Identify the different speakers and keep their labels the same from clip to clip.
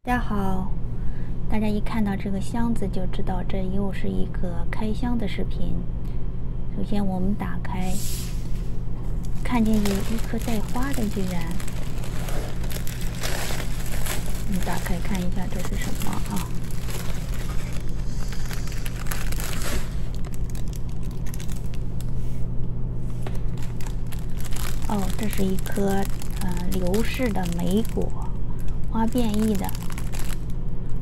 Speaker 1: 大家好，大家一看到这个箱子就知道这又是一个开箱的视频。首先我们打开，看见有一颗带花的，居然。我们打开看一下这是什么啊？哦，这是一颗流式的莓果，花变异的。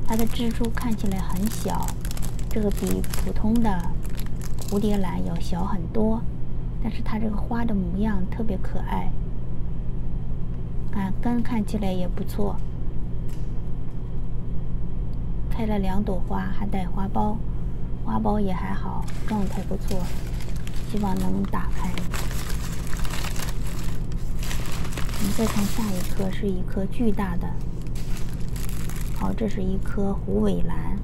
Speaker 1: 它的蜘蛛看起来很小，这个比普通的蝴蝶兰要小很多，但是它这个花的模样特别可爱。根看起来也不错，开了2朵花，还带花苞，花苞也还好，状态不错，希望能打开。我们再看下一颗，是一颗巨大的。好，这是一颗虎尾兰，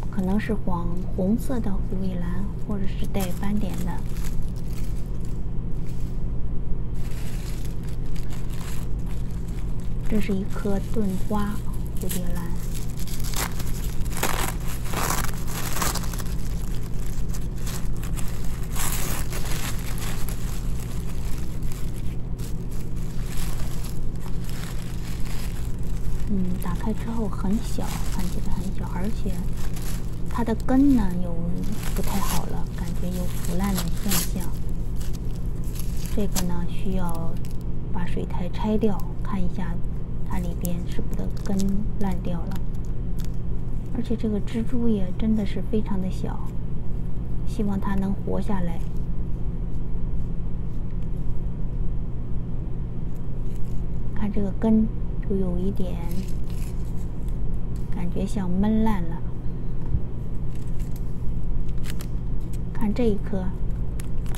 Speaker 1: 可能是红色的虎尾兰，或者是带斑点的。这是一颗盾花蝴蝶兰。打开之后很小，看起来很小，而且它的根呢有不太好了，感觉有腐烂的现象。这个呢需要把水苔拆掉，看一下它里边是不是根烂掉了。而且这个蜘蛛也真的是非常的小，希望它能活下来。看这个根就有一点感觉像闷烂了。看这一颗，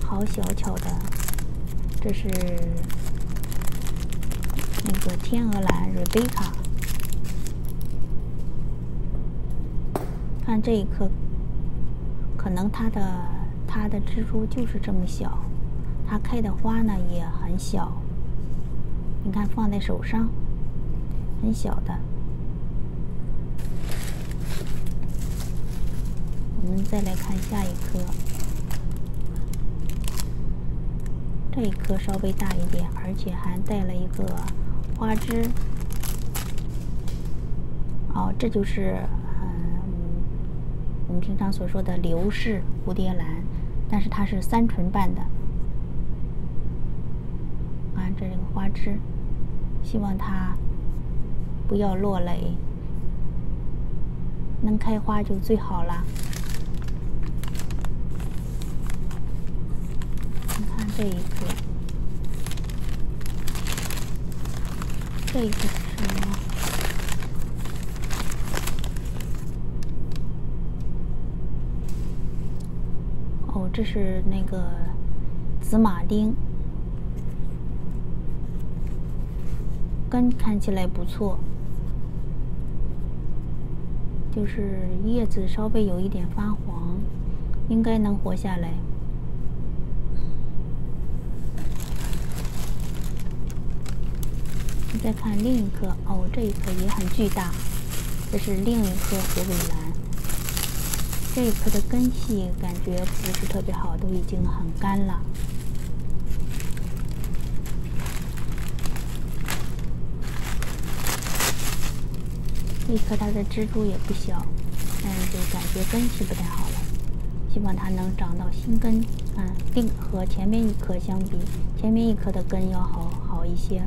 Speaker 1: 好小巧的，这是那个天鹅兰Rebecca。看这一颗，可能它的蜘蛛就是这么小，它开的花呢也很小。你看放在手上，很小的。我们再来看下一颗，这一颗稍微大一点，而且还带了一个花枝。哦，这就是我们平常所说的流式蝴蝶兰，但是它是3唇瓣的。这个花枝，希望它不要落蕾，能开花就最好了。你看这一颗，这一颗是什么？哦，这是那个紫马丁。根看起来不错，就是叶子稍微有一点发黄，应该能活下来。你再看另一颗，哦，这一颗也很巨大，这是另一颗虎尾兰。这一颗的根系感觉不是特别好，都已经很干了。这一颗它的蜘蛛也不小，但是就感觉根系不太好了，希望它能长到新根。和前面一颗相比，前面一颗的根要好一些。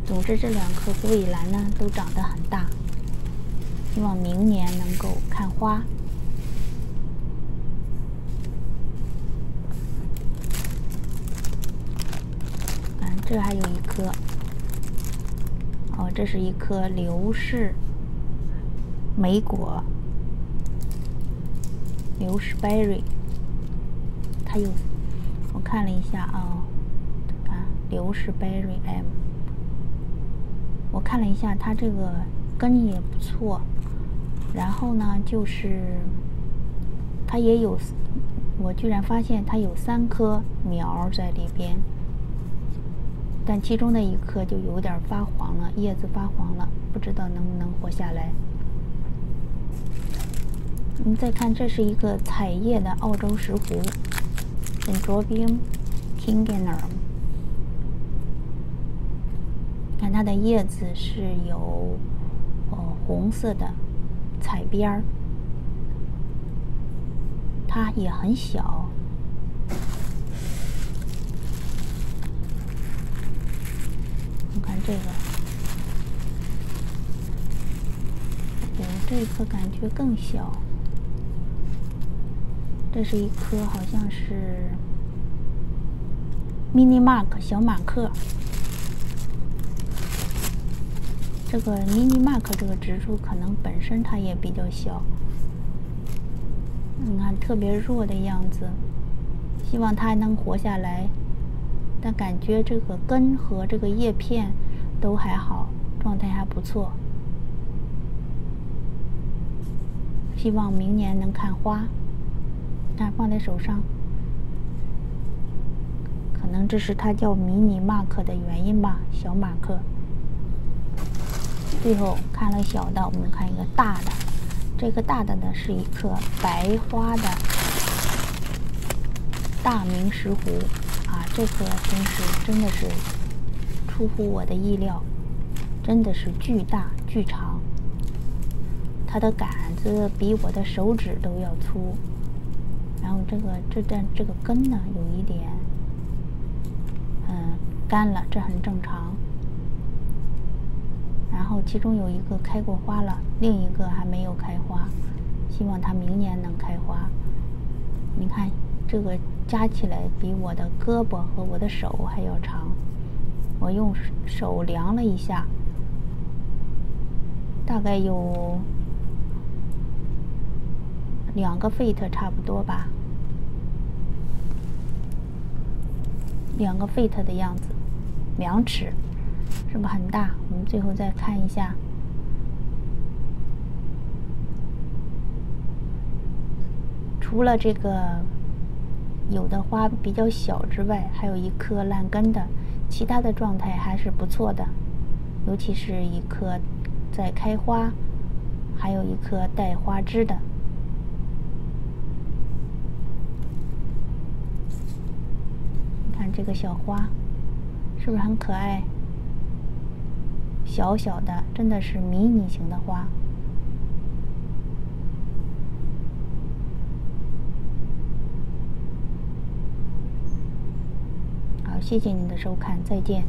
Speaker 1: 总之这2颗虎尾兰呢都长得很大，希望明年能够看花。这还有一颗，哦，这是一颗流式莓果，流式 berry。它有，我看了一下哦，看流式 berry M。我看了一下，它这个根也不错，然后呢，就是它也有，我居然发现它有3颗苗在里边，但其中的一颗就有点发黄了，叶子发黄了，不知道能不能活下来。我们再看，这是一个彩叶的澳洲石斛 ，Dendrobium kingenum。看它的叶子是有红色的彩边儿，它也很小。你看这个，这一颗感觉更小。这是一颗好像是 mini mark 小马克。这个 mini mark 这个植株可能本身它也比较小，你看特别弱的样子，希望它能活下来。但感觉这个根和这个叶片都还好，状态还不错。希望明年能看花。看放在手上，可能这是它叫迷你马克的原因吧，小马克。最后看了小的，我们看一个大的。这个大的呢是一颗白花的大明石斛啊，这颗真的是出乎我的意料，真的是巨大巨长，它的杆子比我的手指都要粗。然后这个根呢有一点干了，这很正常。然后其中有一个开过花了，另一个还没有开花，希望它明年能开花。你看这个加起来比我的胳膊和我的手还要长，我用手量了一下，大概有2个 feet 差不多吧，2个 feet 的样子，2尺，是不是很大？我们最后再看一下，除了这个有的花比较小之外，还有一颗烂根的，其他的状态还是不错的，尤其是一颗在开花，还有一颗带花枝的。看这个小花，是不是很可爱？小小的，真的是迷你型的花。好，谢谢您的收看，再见。